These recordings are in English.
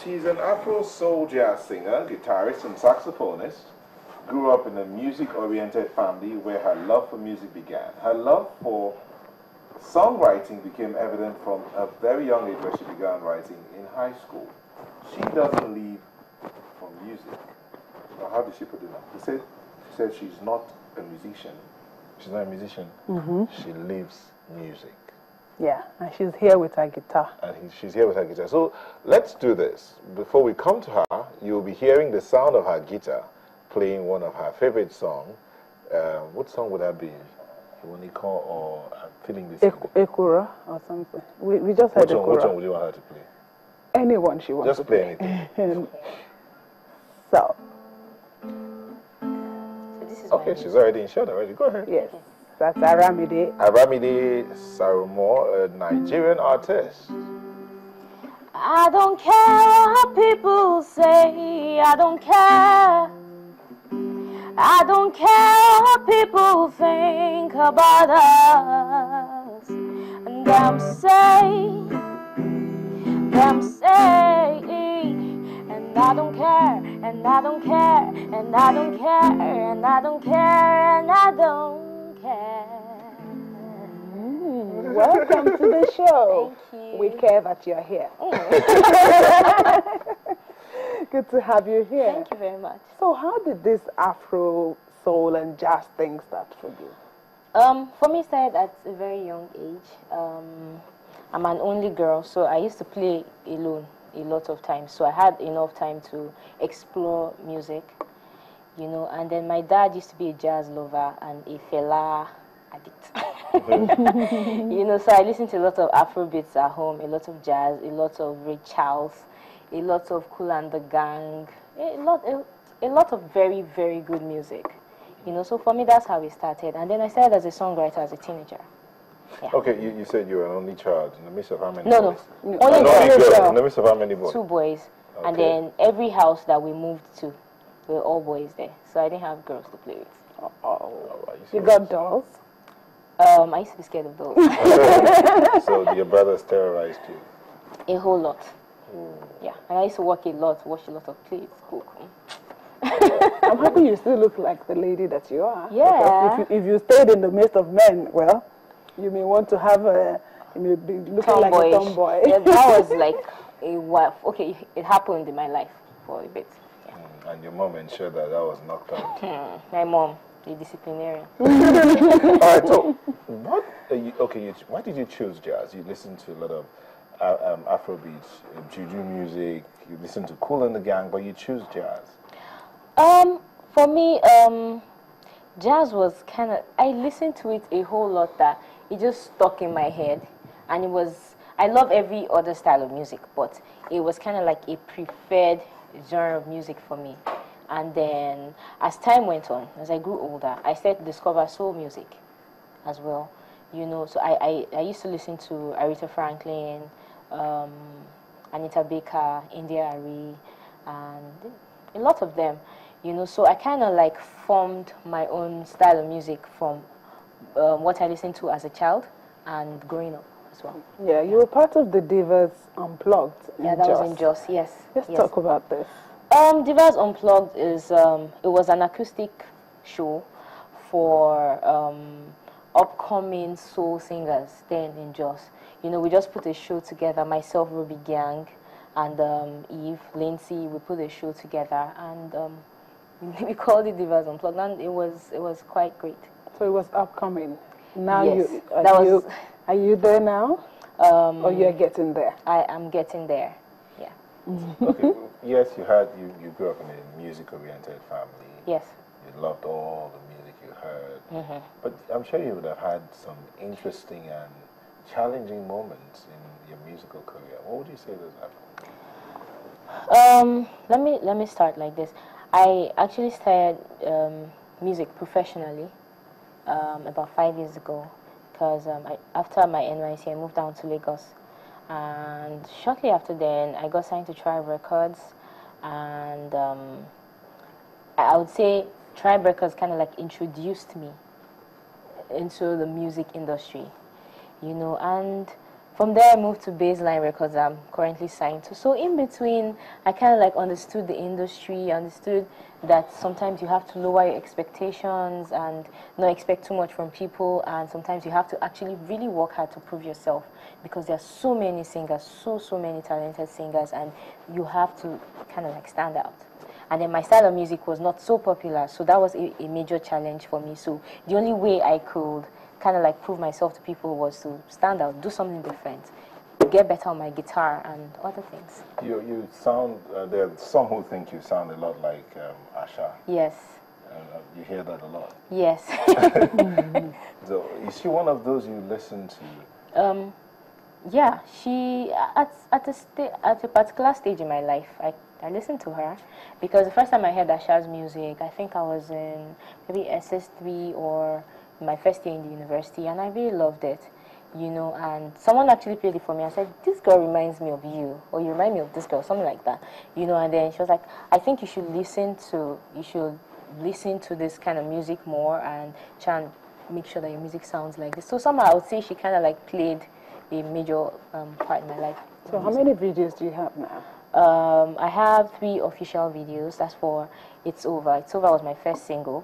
She's an Afro soul jazz singer, guitarist, and saxophonist. Grew up in a music-oriented family where her love for music began. Her love for songwriting became evident from a very young age where she began writing in high school. She doesn't live for music. Now, how did she put it now? She said she's not a musician. She's not a musician. She lives music. Yeah, and she's here with her guitar. And she's here with her guitar. So let's do this. Before we come to her, you'll be hearing the sound of her guitar playing one of her favorite songs. What song would that be? Iwonika or I'm Feeling This? Ekura or something. We just had Ekura. Which one would you want her to play? Anyone she wants to play. Just play anything. So this is okay, she's already in shot already. Go ahead. Yes. That's Aramide. Aramide Sarumo, a Nigerian artist. I don't care what people say. I don't care. I don't care what people think about us. And I'm saying, and I don't care, and I don't care, and I don't care, and I don't care, and I don't care. Welcome to the show. Thank you. We care that you're here. Good to have you here. Thank you very much. So how did this Afro soul and jazz thing start for you? For me, it started at a very young age. I'm an only girl, so I used to play alone a lot of times. So I had enough time to explore music, you know. And then my dad used to be a jazz lover and a fella addict. You know, so I listened to a lot of Afro beats at home, a lot of jazz, a lot of Ray Charles, a lot of Kool and the Gang, a lot of very, very good music. You know, so for me, that's how it started. And then I started as a songwriter as a teenager. Yeah. Okay, you said you were an only child. In the midst of how many boys? No, only girl. In the midst of how many boys? 2 boys. Okay. And then every house that we moved to, we were all boys there. So I didn't have girls to play with. You got dolls? I used to be scared of dolls. So your brothers terrorized you? A whole lot. Yeah, and I used to work a lot, wash a lot of plates, cook. I'm happy you still look like the lady that you are. Yeah. If you stayed in the midst of men, well, you may want to have you may be looking like a tomboy. Yeah, that was like a wife. Okay, it happened in my life for a bit. Yeah. And your mom ensured that was knocked out. My mom, the disciplinarian. All right, so why did you choose jazz? You listened to a lot of Afrobeats, juju music, you listen to Kool and the Gang, but you choose jazz. For me, jazz was kind of, I listened to it a whole lot that it just stuck in my head. And it was, I love every other style of music, but it was kind of like a preferred genre of music for me. And then as time went on, as I grew older, I started to discover soul music as well. You know, so I used to listen to Aretha Franklin, Anita Baker, India Arie, and a lot of them, you know. So I kind of like formed my own style of music from what I listened to as a child and growing up as well. Yeah, you were part of the Divas Unplugged. Yeah, that was in Jos, yes. Let's talk about this. Divas Unplugged is, it was an acoustic show for upcoming soul singers then in Jos. You know, we just put a show together, myself, Ruby Gang, and Eve, Lindsay, we put a show together, and we called it Divas Unplugged, and it was quite great. So it was upcoming. Now yes, are you there now? Or you're getting there? I am getting there, yeah. Okay, yes, you grew up in a music-oriented family. Yes. You loved all the music you heard. But I'm sure you would have had some interesting and challenging moments in your musical career. What would you say those are? Let me start like this. I actually started music professionally about 5 years ago, because after my NYC I moved down to Lagos, and shortly after then I got signed to Tribe Records, and I would say Tribe Records kind of like introduced me into the music industry, you know. And From there, I moved to Baseline Records. I'm currently signed to. So in between, I kind of like understood the industry, understood that sometimes you have to lower your expectations and not expect too much from people. And sometimes you have to actually really work hard to prove yourself because there are so many singers, so many talented singers, and you have to kind of like stand out. And then my style of music was not so popular, so that was a major challenge for me. So the only way I could kind of like prove myself to people was to stand out, do something different, get better on my guitar and other things. You sound, there are some who think you sound a lot like Asha. Yes. You hear that a lot. Yes. So is she one of those you listen to? Yeah, she, at a particular stage in my life, I listened to her because the first time I heard Asha's music, I think I was in maybe SS3 or my first year in the university, and I really loved it, you know. And someone actually played it for me. I said, "This girl reminds me of you," or "You remind me of this girl," something like that, you know. And then she was like, "I think you should listen to this kind of music more and try and make sure that your music sounds like this." So somehow I would say she kind of like played a major part in my life. So how many videos do you have now? I have 3 official videos. That's for It's Over. It's Over was my first single.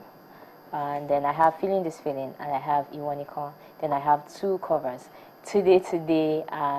And then I have Feeling This Feeling, and I have Iwanikon. Then I have 2 covers, Today, and